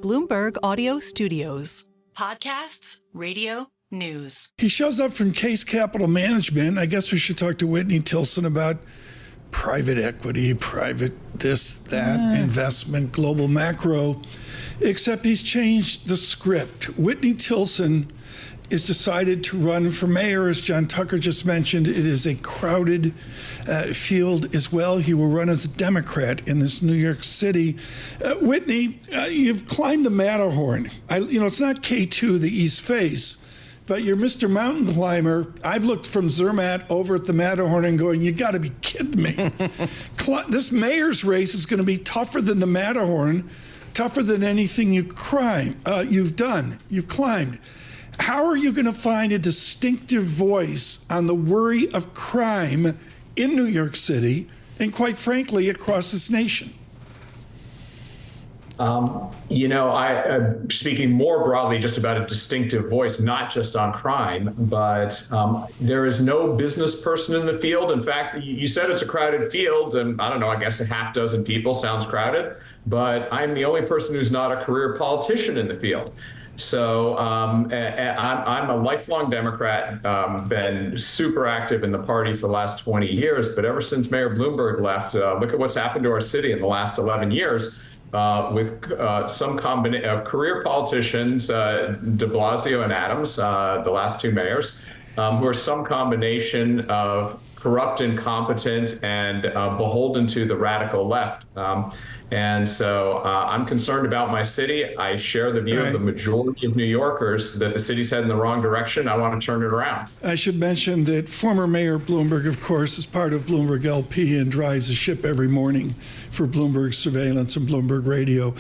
Bloomberg Audio Studios. Podcasts, radio, news. He shows up from Kase Capital Management. I guess we should talk to Whitney Tilson about private equity, private this, that, investment, global macro, except he's changed the script. Whitney Tilson is decided to run for mayor. As John Tucker just mentioned, it is a crowded field as well. He will run as a Democrat in this New York City. Whitney, you've climbed the Matterhorn. It's not K2, the East Face, but you're Mr. Mountain Climber. I've looked from Zermatt over at the Matterhorn and going, you got to be kidding me. This mayor's race is going to be tougher than the Matterhorn, tougher than anything you've done. You've climbed. How are you going to find a distinctive voice on the worry of crime in New York City and, quite frankly, across this nation? Speaking more broadly just about a distinctive voice, not just on crime, but there is no business person in the field. In fact, you said it's a crowded field, and I don't know, I guess a half dozen people sounds crowded, but I'm the only person who's not a career politician in the field. So I'm a lifelong Democrat, been super active in the party for the last 20 years. But ever since Mayor Bloomberg left, look at what's happened to our city in the last 11 years with some combination of career politicians, de Blasio and Adams, the last two mayors, who are some combination of corrupt, incompetent, and beholden to the radical left. And so I'm concerned about my city. I share the view of the majority of New Yorkers that the city's heading in the wrong direction. I want to turn it around. I should mention that former Mayor Bloomberg, of course, is part of Bloomberg LP and drives a ship every morning for Bloomberg Surveillance and Bloomberg Radio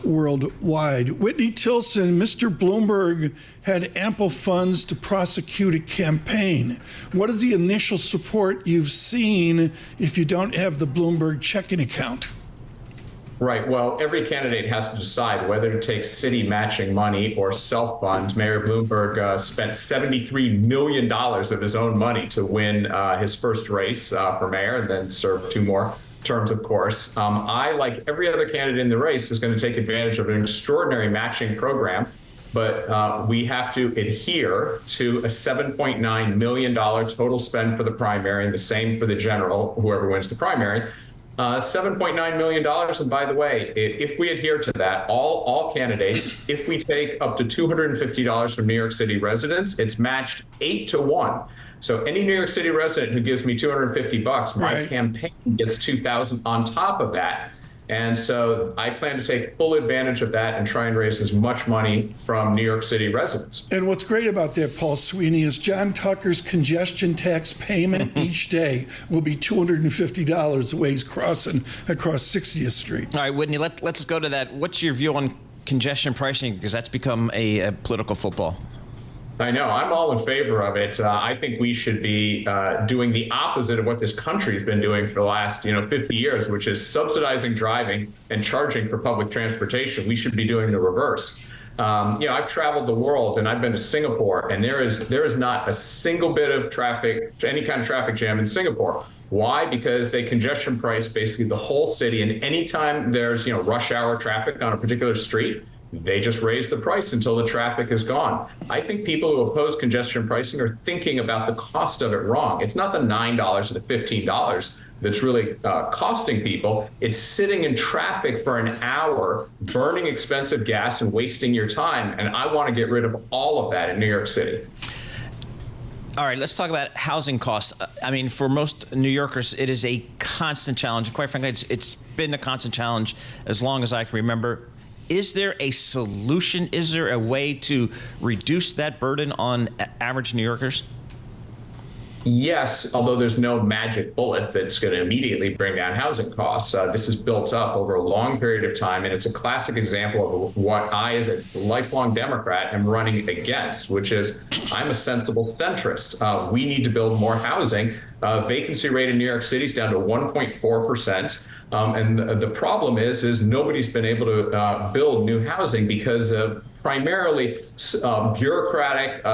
worldwide. Whitney Tilson, Mr. Bloomberg had ample funds to prosecute a campaign. What is the initial support you've seen if you don't have the Bloomberg checking account? Right. Well, every candidate has to decide whether to take city matching money or self-fund. Mayor Bloomberg spent $73 million of his own money to win his first race for mayor and then served two more terms, of course. I, like every other candidate in the race, is going to take advantage of an extraordinary matching program. But we have to adhere to a $7.9 million total spend for the primary and the same for the general, whoever wins the primary. $7.9 million. And by the way, if we adhere to that, all candidates, if we take up to $250 from New York City residents, it's matched 8-1. So any New York City resident who gives me $250, my campaign gets $2,000 on top of that. And so I plan to take full advantage of that and try and raise as much money from New York City residents. And what's great about that, Paul Sweeney, is John Tucker's congestion tax payment each day will be $250 the way he's crossing across 60th Street. All right, Whitney, let's go to that. What's your view on congestion pricing? Because that's become a political football. I know. I'm all in favor of it. I think we should be doing the opposite of what this country has been doing for the last 50 years, which is subsidizing driving and charging for public transportation. We should be doing the reverse. I've traveled the world and I've been to Singapore, and there is not a single bit of traffic, any kind of traffic jam in Singapore. Why? Because they congestion price basically the whole city, and anytime there's rush hour traffic on a particular street, they just raise the price until the traffic is gone. I think people who oppose congestion pricing are thinking about the cost of it wrong. It's not the $9 or the $15 that's really costing people. It's sitting in traffic for an hour, burning expensive gas and wasting your time. And I want to get rid of all of that in New York City. All right, let's talk about housing costs. I mean, for most New Yorkers, it is a constant challenge. And quite frankly, it's been a constant challenge as long as I can remember. Is there a solution? Is there a way to reduce that burden on average New Yorkers? Yes, although there's no magic bullet that's going to immediately bring down housing costs. This is built up over a long period of time, and it's a classic example of what I, as a lifelong Democrat, am running against, which is I'm a sensible centrist. We need to build more housing. Vacancy rate in New York City is down to 1.4%. And the problem is nobody's been able to build new housing because of primarily bureaucratic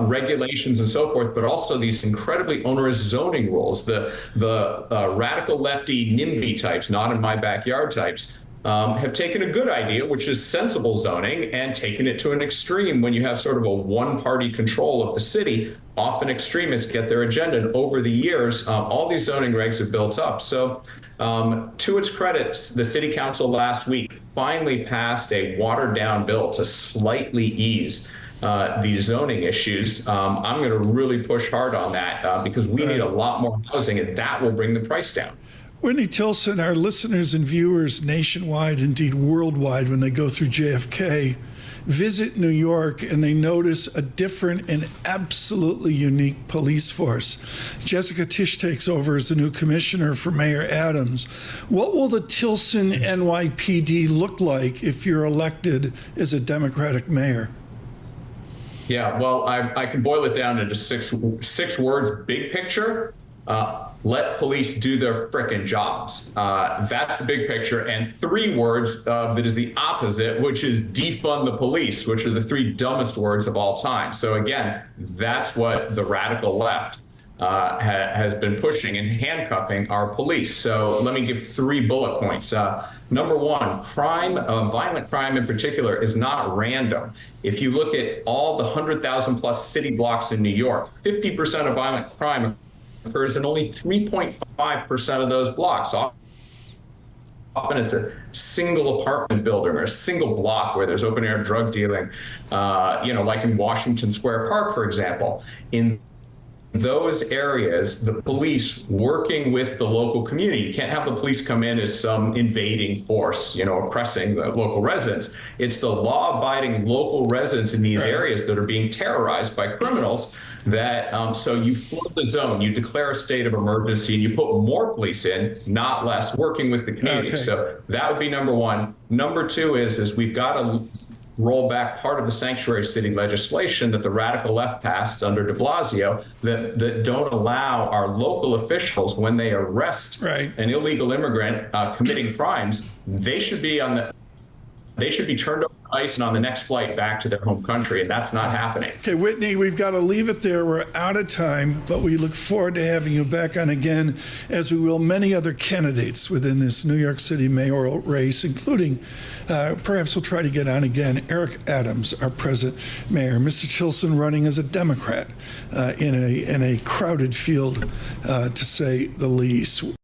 regulations and so forth, but also these incredibly onerous zoning rules, the radical lefty NIMBY types, not in my backyard types, have taken a good idea, which is sensible zoning, and taken it to an extreme when you have sort of a one-party control of the city. Often extremists get their agenda, and over the years, all these zoning regs have built up. So to its credit, the city council last week finally passed a watered-down bill to slightly ease these zoning issues. I'm going to really push hard on that because we need a lot more housing, and that will bring the price down. Whitney Tilson, our listeners and viewers nationwide, indeed worldwide, when they go through JFK, visit New York and they notice a different and absolutely unique police force. Jessica Tisch takes over as the new commissioner for Mayor Adams. What will the Tilson NYPD look like if you're elected as a Democratic mayor? Yeah, well, I can boil it down into six words, big picture. Let police do their frickin' jobs. That's the big picture. And 3 words that is the opposite, which is defund the police, which are the 3 dumbest words of all time. So again, that's what the radical left has been pushing and handcuffing our police. So let me give 3 bullet points. Number 1, crime, violent crime in particular, is not random. If you look at all the 100,000 plus city blocks in New York, 50% of violent crime occurs in only 3.5% of those blocks. Often it's a single apartment building or a single block where there's open air drug dealing, like in Washington Square Park, for example. In those areas, the police working with the local community. You can't have the police come in as some invading force, oppressing the local residents. It's the law-abiding local residents in these areas that are being terrorized by criminals. That so you flip the zone, you declare a state of emergency, and you put more police in, not less, working with the community. Okay. So that would be number 1. Number 2 is we've got to roll back part of the sanctuary city legislation that the radical left passed under de Blasio that don't allow our local officials, when they arrest an illegal immigrant committing crimes, they should be turned over to ICE and on the next flight back to their home country, and that's not happening. Okay, Whitney, we've got to leave it there. We're out of time, but we look forward to having you back on again, as we will many other candidates within this New York City mayoral race, including perhaps we'll try to get on again Eric Adams, our present mayor. Mr. Tilson running as a Democrat in a crowded field, to say the least.